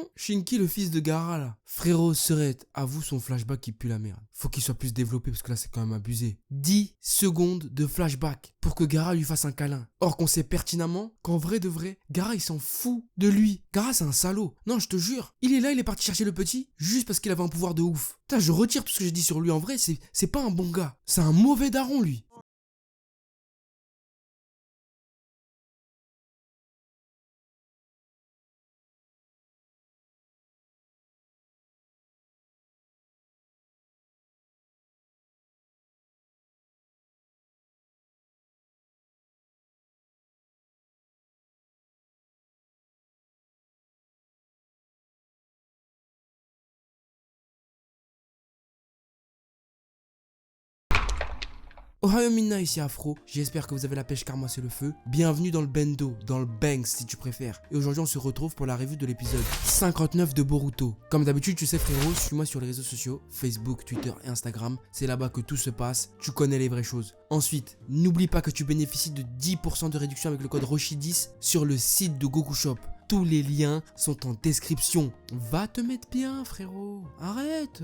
Sinon, Shinki, le fils de Gaara là, frérot, serait, avoue son flashback qui pue la merde. Faut qu'il soit plus développé parce que là c'est quand même abusé. 10 secondes de flashback pour que Gaara lui fasse un câlin. Or qu'on sait pertinemment qu'en vrai de vrai, Gaara il s'en fout de lui. Gaara c'est un salaud. Non, je te jure, il est là, il est parti chercher le petit juste parce qu'il avait un pouvoir de ouf. Putain, je retire tout ce que j'ai dit sur lui. En vrai, c'est pas un bon gars. C'est un mauvais daron lui. Ohio Minna, ici Afro, j'espère que vous avez la pêche car moi c'est le feu. Bienvenue dans le bendo, dans le banks si tu préfères. Et aujourd'hui on se retrouve pour la review de l'épisode 59 de Boruto. Comme d'habitude tu sais frérot, suis-moi sur les réseaux sociaux, Facebook, Twitter et Instagram. C'est là-bas que tout se passe, tu connais les vraies choses. Ensuite, n'oublie pas que tu bénéficies de 10% de réduction avec le code Roshi10 sur le site de Goku Shop. Tous les liens sont en description. Va te mettre bien, frérot. Arrête.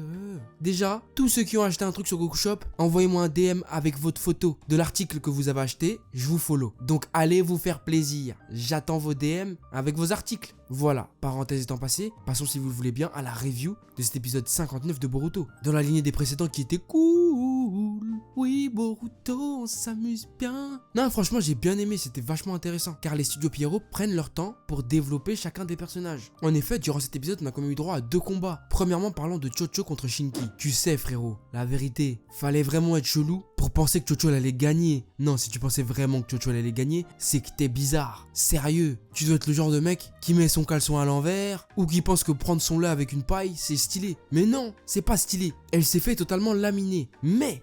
Déjà, tous ceux qui ont acheté un truc sur Goku Shop, envoyez-moi un DM avec votre photo de l'article que vous avez acheté. Je vous follow. Donc, allez vous faire plaisir. J'attends vos DM avec vos articles. Voilà, parenthèse étant passée, passons si vous le voulez bien à la review de cet épisode 59 de Boruto. Dans la lignée des précédents qui étaient cool. Oui, Boruto, on s'amuse bien. Non, franchement, j'ai bien aimé, c'était vachement intéressant. Car les studios Pierrot prennent leur temps pour développer chacun des personnages. En effet, durant cet épisode, on a quand même eu droit à 2 combats. Premièrement, parlons de Chocho contre Shinki. Tu sais, frérot, la vérité, fallait vraiment être chelou pour penser que Chocho allait gagner. Non, si tu pensais vraiment que Chocho allait gagner, c'est que t'es bizarre. Sérieux, tu dois être le genre de mec qui met son caleçon à l'envers ou qui pense que prendre son lait avec une paille, c'est stylé. Mais non, c'est pas stylé. Elle s'est fait totalement laminer. Mais,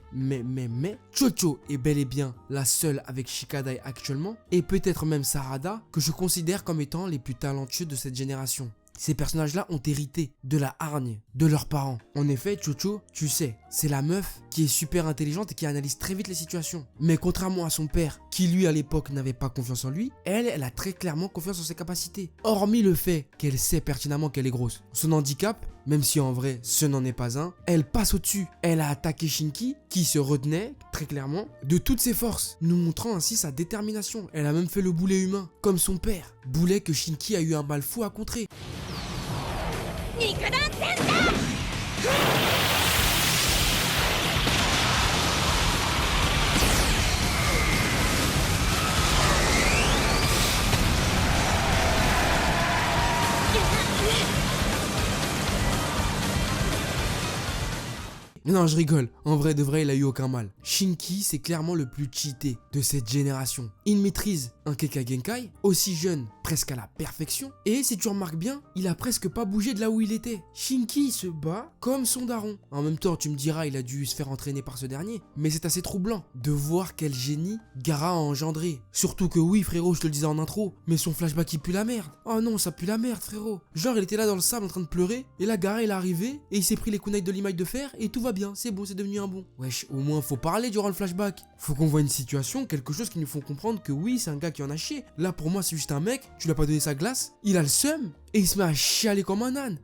Chocho est bel et bien la seule avec Shikadai actuellement et peut-être même Sarada que je considère comme étant les plus talentueux de cette génération. Ces personnages-là ont hérité de la hargne de leurs parents. En effet, Chocho, tu sais, c'est la meuf qui est super intelligente et qui analyse très vite les situations. Mais contrairement à son père, qui lui à l'époque n'avait pas confiance en lui, elle a très clairement confiance en ses capacités. Hormis le fait qu'elle sait pertinemment qu'elle est grosse. Son handicap, même si en vrai ce n'en est pas un, elle passe au-dessus. Elle a attaqué Shinki, qui se retenait, très clairement, de toutes ses forces, nous montrant ainsi sa détermination. Elle a même fait le boulet humain, comme son père. Boulet que Shinki a eu un mal fou à contrer. Non, je rigole. En vrai de vrai, il a eu aucun mal. Shinki, c'est clairement le plus cheaté de cette génération. Il maîtrise un Kekkei Genkai, aussi jeune, presque à la perfection. Et si tu remarques bien, il a presque pas bougé de là où il était. Shinki se bat comme son daron. En même temps, tu me diras, il a dû se faire entraîner par ce dernier. Mais c'est assez troublant de voir quel génie Gaara a engendré. Surtout que oui, frérot, je te le disais en intro, mais son flashback il pue la merde. Oh non, ça pue la merde, frérot. Genre, il était là dans le sable en train de pleurer. Et là, Gaara, il est arrivé. Et il s'est pris les kunai de l'imaille de fer. Et tout va bien, c'est bon, c'est devenu un bon. Wesh, au moins faut parler durant le flashback. Faut qu'on voit une situation, quelque chose qui nous font comprendre que oui, c'est un gars qui en a chié. Là pour moi c'est juste un mec, tu lui as pas donné sa glace, il a le seum et il se met à chialer comme un âne.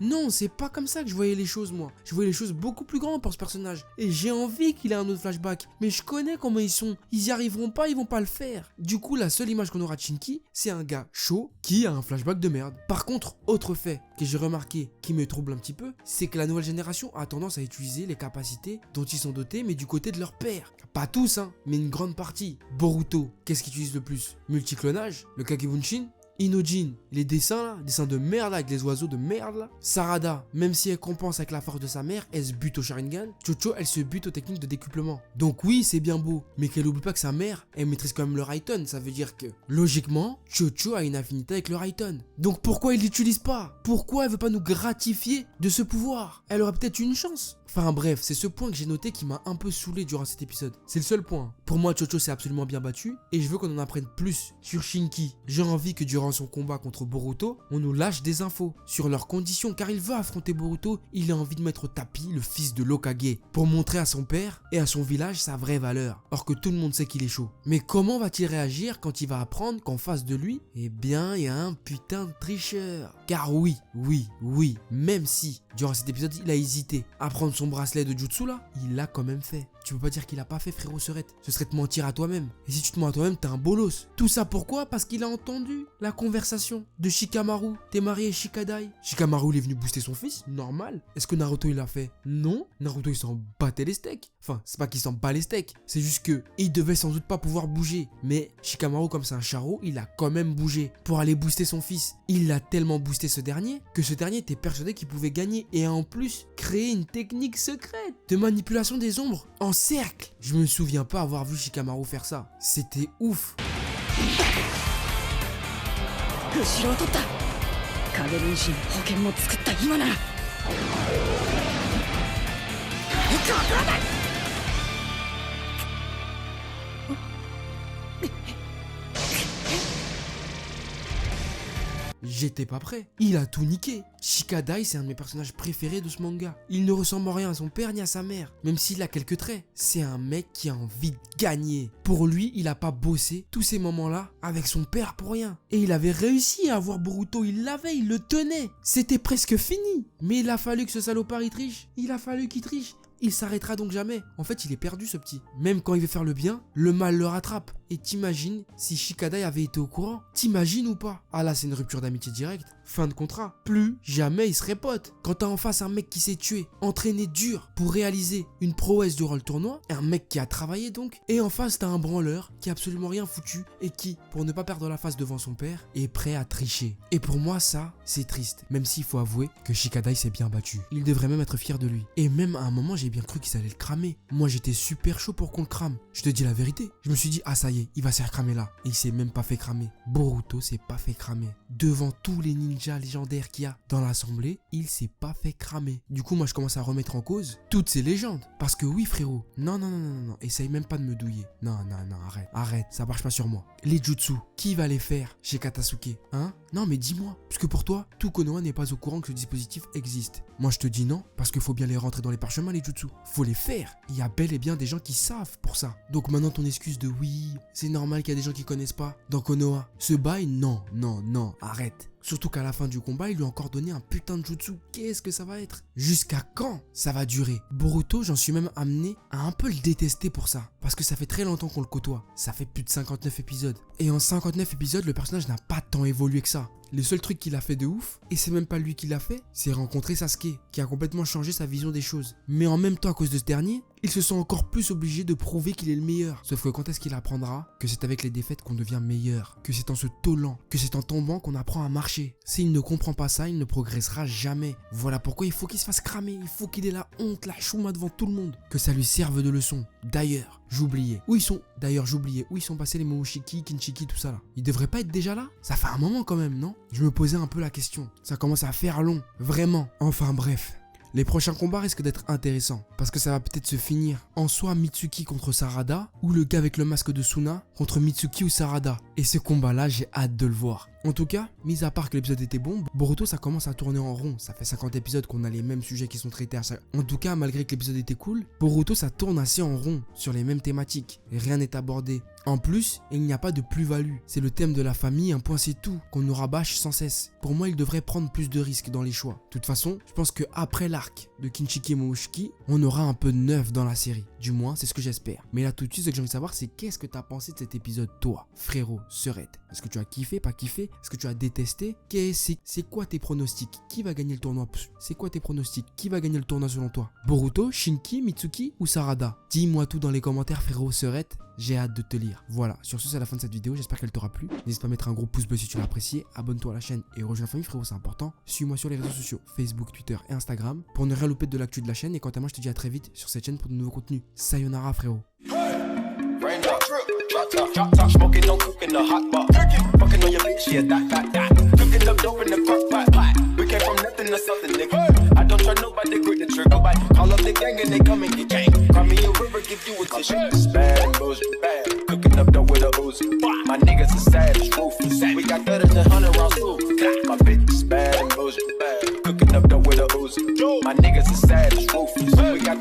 Non, c'est pas comme ça que je voyais les choses moi. Je voyais les choses beaucoup plus grandes pour ce personnage. Et j'ai envie qu'il ait un autre flashback. Mais je connais comment ils sont. Ils y arriveront pas, ils vont pas le faire. Du coup, la seule image qu'on aura de Shinki, c'est un gars chaud qui a un flashback de merde. Par contre, autre fait que j'ai remarqué qui me trouble un petit peu, c'est que la nouvelle génération a tendance à utiliser les capacités dont ils sont dotés, mais du côté de leur père. Pas tous, hein, mais une grande partie. Boruto, qu'est-ce qu'il utilise le plus? Multiclonage, le Kagebunshin. Inojin, les dessins là, dessins de merde là, avec les oiseaux de merde là. Sarada, même si elle compense avec la force de sa mère, elle se bute au Sharingan. Chocho, elle se bute aux techniques de décuplement. Donc oui, c'est bien beau, mais qu'elle oublie pas que sa mère, elle maîtrise quand même le Raiten. Ça veut dire que, logiquement, Chocho a une affinité avec le Raiten. Donc pourquoi il l'utilise pas? Pourquoi elle veut pas nous gratifier de ce pouvoir? Elle aurait peut-être une chance. Enfin bref, c'est ce point que j'ai noté qui m'a un peu saoulé durant cet épisode. C'est le seul point. Pour moi, Chocho s'est absolument bien battu et je veux qu'on en apprenne plus sur Shinki. J'ai envie que durant son combat contre Boruto, on nous lâche des infos sur leurs conditions car il veut affronter Boruto, il a envie de mettre au tapis le fils de l'Hokage pour montrer à son père et à son village sa vraie valeur, alors que tout le monde sait qu'il est chaud. Mais comment va-t-il réagir quand il va apprendre qu'en face de lui, eh bien, il y a un putain de tricheur? Car oui, même si durant cet épisode, il a hésité à prendre son bracelet de jutsu là, il l'a quand même fait. Tu peux pas dire qu'il a pas fait, frérot Serette. Ce serait te mentir à toi-même. Et si tu te mens à toi-même, t'es un bolos. Tout ça pourquoi? Parce qu'il a entendu la conversation de Shikamaru. T'es marié Shikadai. Shikamaru, il est venu booster son fils, normal. Est-ce que Naruto, il l'a fait? Non. Naruto, il s'en battait les steaks. Enfin, c'est pas qu'il s'en bat les steaks. C'est juste que il devait sans doute pas pouvoir bouger. Mais Shikamaru, comme c'est un charreau, il a quand même bougé pour aller booster son fils. Il a tellement boosté ce dernier que ce dernier était persuadé qu'il pouvait gagner et a en plus créé une technique secrète de manipulation des ombres en cercle. Je me souviens pas avoir vu Shikamaru faire ça. C'était ouf. J'étais pas prêt. Il a tout niqué. Shikadai, c'est un de mes personnages préférés de ce manga. Il ne ressemble en rien à son père ni à sa mère, même s'il a quelques traits. C'est un mec qui a envie de gagner. Pour lui, il a pas bossé tous ces moments-là avec son père pour rien. Et il avait réussi à avoir Boruto, il l'avait, il le tenait. C'était presque fini. Mais il a fallu que ce salopard il triche. Il a fallu qu'il triche. Il s'arrêtera donc jamais. En fait, il est perdu ce petit. Même quand il veut faire le bien, le mal le rattrape. Et t'imagines si Shikadai avait été au courant? T'imagines ou pas? Ah là, c'est une rupture d'amitié directe. Fin de contrat. Plus jamais ils seraient potes. Quand t'as en face un mec qui s'est tué, entraîné dur pour réaliser une prouesse durant le tournoi, un mec qui a travaillé donc, et en face t'as un branleur qui a absolument rien foutu et qui, pour ne pas perdre la face devant son père, est prêt à tricher. Et pour moi ça, c'est triste. Même s'il faut avouer que Shikadai s'est bien battu. Il devrait même être fier de lui. Et même à un moment, j'ai bien cru qu'ils allaient le cramer. Moi j'étais super chaud pour qu'on le crame. Je te dis la vérité. Je me suis dit, ah ça y est, il va se faire cramer là. Et il s'est même pas fait cramer. Boruto s'est pas fait cramer. Devant tous les ninjas légendaires qu'il y a dans l'assemblée, il s'est pas fait cramer. Du coup, moi je commence à remettre en cause toutes ces légendes. Parce que oui frérot, non, essaye même pas de me douiller. Non, arrête, ça marche pas sur moi. Les jutsu, qui va les faire chez Katasuke? Hein? Non mais dis-moi, parce que pour toi, tout Konoha n'est pas au courant que ce dispositif existe. Moi je te dis non, parce qu'il faut bien les rentrer dans les parchemins les jutsu. Faut les faire. Il y a bel et bien des gens qui savent pour ça. Donc maintenant ton excuse de oui, c'est normal qu'il y a des gens qui connaissent pas dans Konoha. Ce bail, non, arrête. Surtout qu'à la fin du combat, il lui a encore donné un putain de jutsu. Qu'est-ce que ça va être? Jusqu'à quand ça va durer? Boruto, j'en suis même amené à un peu le détester pour ça. Parce que ça fait très longtemps qu'on le côtoie. Ça fait plus de 59 épisodes. Et en 59 épisodes, le personnage n'a pas tant évolué que ça. Le seul truc qu'il a fait de ouf, et c'est même pas lui qui l'a fait, c'est rencontrer Sasuke, qui a complètement changé sa vision des choses. Mais en même temps, à cause de ce dernier, il se sent encore plus obligé de prouver qu'il est le meilleur. Sauf que quand est-ce qu'il apprendra que c'est avec les défaites qu'on devient meilleur, que c'est en se taulant, que c'est en tombant qu'on apprend à marcher. S'il ne comprend pas ça, il ne progressera jamais. Voilà pourquoi il faut qu'il se fasse cramer, il faut qu'il ait la honte, la chouma devant tout le monde, que ça lui serve de leçon. D'ailleurs, j'oubliais. Où ils sont passés les Momoshiki, Kinshiki, tout ça là? Ils devraient pas être déjà là? Ça fait un moment quand même, non? Je me posais un peu la question. Ça commence à faire long, vraiment. Enfin bref. Les prochains combats risquent d'être intéressants, parce que ça va peut-être se finir en soit Mitsuki contre Sarada, ou le gars avec le masque de Suna contre Mitsuki ou Sarada. Et ce combat-là, j'ai hâte de le voir. En tout cas, mis à part que l'épisode était bon, Boruto ça commence à tourner en rond. Ça fait 50 épisodes qu'on a les mêmes sujets qui sont traités à chaque... En tout cas, malgré que l'épisode était cool, Boruto ça tourne assez en rond sur les mêmes thématiques. Et rien n'est abordé. En plus, il n'y a pas de plus-value. C'est le thème de la famille, un point c'est tout, qu'on nous rabâche sans cesse. Pour moi, il devrait prendre plus de risques dans les choix. De toute façon, je pense que après l'arc de Kinshiki et Momoshiki, on aura un peu de neuf dans la série. Du moins, c'est ce que j'espère. Mais là tout de suite, ce que j'ai envie de savoir, c'est qu'est-ce que t'as pensé de cet épisode, toi, frérot, Serette? Est-ce que tu as kiffé, pas kiffé? Est-ce que tu as détesté? C'est quoi tes pronostics? Qui va gagner le tournoi? C'est quoi tes pronostics? Qui va gagner le tournoi selon toi? Boruto, Shinki, Mitsuki ou Sarada? Dis-moi tout dans les commentaires, frérot, Serette. J'ai hâte de te lire. Voilà, sur ce c'est la fin de cette vidéo, j'espère qu'elle t'aura plu. N'hésite pas à mettre un gros pouce bleu si tu l'as apprécié, abonne-toi à la chaîne et rejoins la famille frérot, c'est important. Suis-moi sur les réseaux sociaux, Facebook, Twitter et Instagram pour ne rien louper de l'actu de la chaîne. Et quant à moi je te dis à très vite sur cette chaîne pour de nouveaux contenus. Sayonara frérot. Smoking, no cooking, the hot pot. Fucking on your bitch, yeah, that. Cooking up dope in the crock pot. We came from nothing to something, nigga. I don't trust nobody, grip the trigger. Call up the gang and they come and get gang. Call me a river, give you a tissue. It's bad and bullshit, bad. Cooking up dough with a Uzi. My niggas are savage, ruthless. We got better than 100 rounds too. My bitch is bad and bullshit, bad. Cooking up dough with a Uzi. My niggas are savage, ruthless. We got